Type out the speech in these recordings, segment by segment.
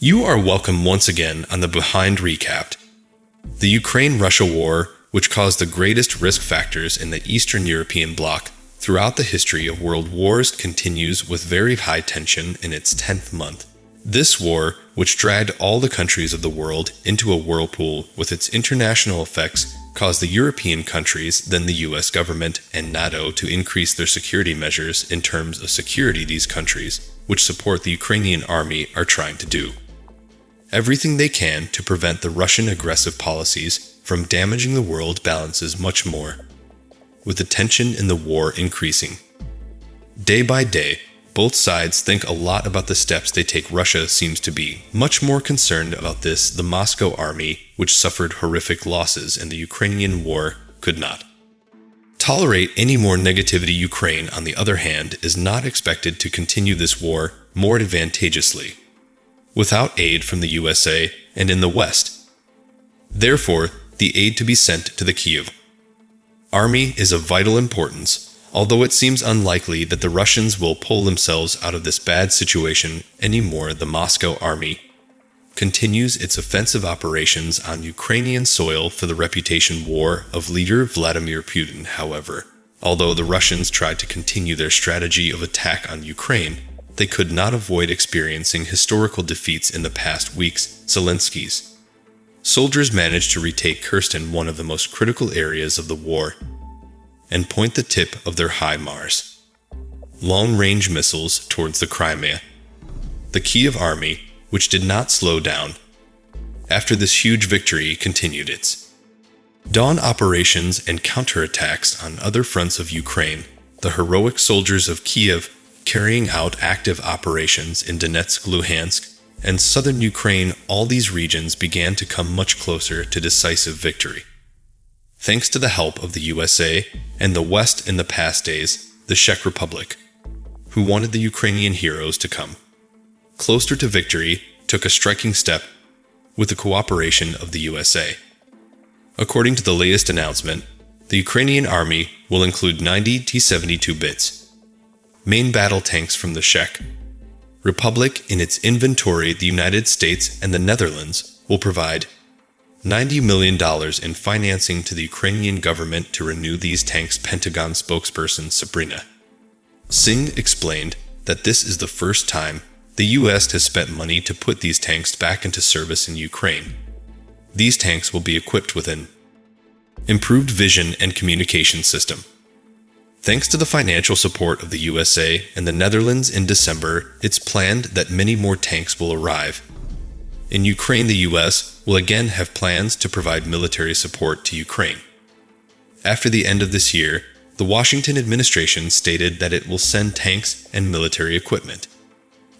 You are welcome once again on the Behind Recapped. The Ukraine-Russia war, which caused the greatest risk factors in the Eastern European bloc throughout the history of world wars, continues with very high tension in its 10th month. This war, which dragged all the countries of the world into a whirlpool with its international effects, caused the European countries, then the US government, and NATO to increase their security measures in terms of security these countries, which support the Ukrainian army, are trying to do everything they can to prevent the Russian aggressive policies from damaging the world balances much more, with the tension in the war increasing. Day by day, both sides think a lot about the steps they take. Russia seems to be much more concerned about this. The Moscow army, which suffered horrific losses in the Ukrainian war, could not tolerate any more negativity. Ukraine, on the other hand, is not expected to continue this war more advantageously without aid from the USA and in the West. Therefore, the aid to be sent to the Kyiv army is of vital importance, although it seems unlikely that the Russians will pull themselves out of this bad situation anymore. The Moscow army continues its offensive operations on Ukrainian soil for the reputation war of leader Vladimir Putin. However, although the Russians tried to continue their strategy of attack on Ukraine, they could not avoid experiencing historical defeats in the past weeks. Zelensky's soldiers managed to retake Kherson, one of the most critical areas of the war, and point the tip of their HIMARS long-range missiles towards the Crimea. The Kyiv army, which did not slow down after this huge victory, continued its dawn operations and counterattacks on other fronts of Ukraine. The heroic soldiers of Kyiv carrying out active operations in Donetsk, Luhansk, and southern Ukraine. All these regions began to come much closer to decisive victory, thanks to the help of the USA and the West. In the past days, the Czech Republic, who wanted the Ukrainian heroes to come closer to victory, took a striking step with the cooperation of the USA. According to the latest announcement, the Ukrainian army will include 90 T-72Bs main battle tanks from the Czech Republic in its inventory. The United States and the Netherlands will provide $90 million in financing to the Ukrainian government to renew these tanks. Pentagon spokesperson Sabrina Singh explained that this is the first time the U.S. has spent money to put these tanks back into service in Ukraine. These tanks will be equipped with an improved vision and communication system. Thanks to the financial support of the USA and the Netherlands in December, it's planned that many more tanks will arrive. In Ukraine, the U.S. will again have plans to provide military support to Ukraine. After the end of this year, the Washington administration stated that it will send tanks and military equipment.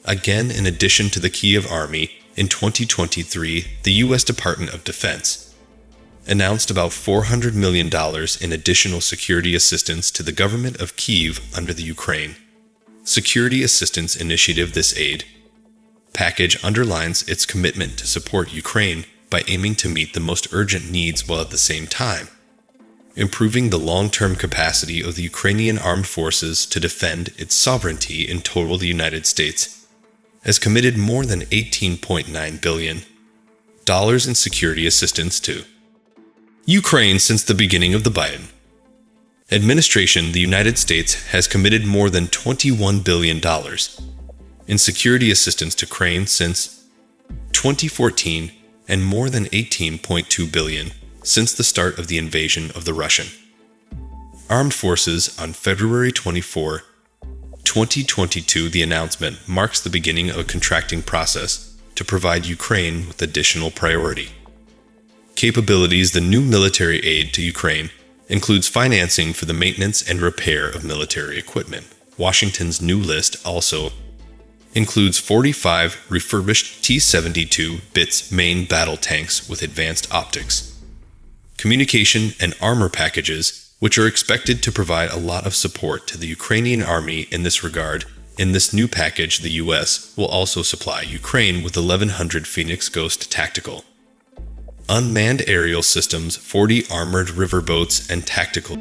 Again, in addition to the Kyiv army, in 2023, the U.S. Department of Defense announced about $400 million in additional security assistance to the government of Kyiv under the Ukraine Security Assistance Initiative. This aid package underlines its commitment to support Ukraine by aiming to meet the most urgent needs while at the same time improving the long-term capacity of the Ukrainian armed forces to defend its sovereignty. In total, the United States has committed more than $18.9 billion in security assistance to Ukraine since the beginning of the Biden administration. The United States has committed more than $21 billion in security assistance to Ukraine since 2014 and more than $18.2 billion since the start of the invasion of the Russian armed forces on February 24, 2022. The announcement marks the beginning of a contracting process to provide Ukraine with additional priority capabilities. The new military aid to Ukraine includes financing for the maintenance and repair of military equipment. Washington's new list also includes 45 refurbished T-72Bs main battle tanks with advanced optics, communication, and armor packages, which are expected to provide a lot of support to the Ukrainian army in this regard. In this new package, the U.S. will also supply Ukraine with 1,100 Phoenix Ghost tactical unmanned aerial systems, 40 armored riverboats, and tactical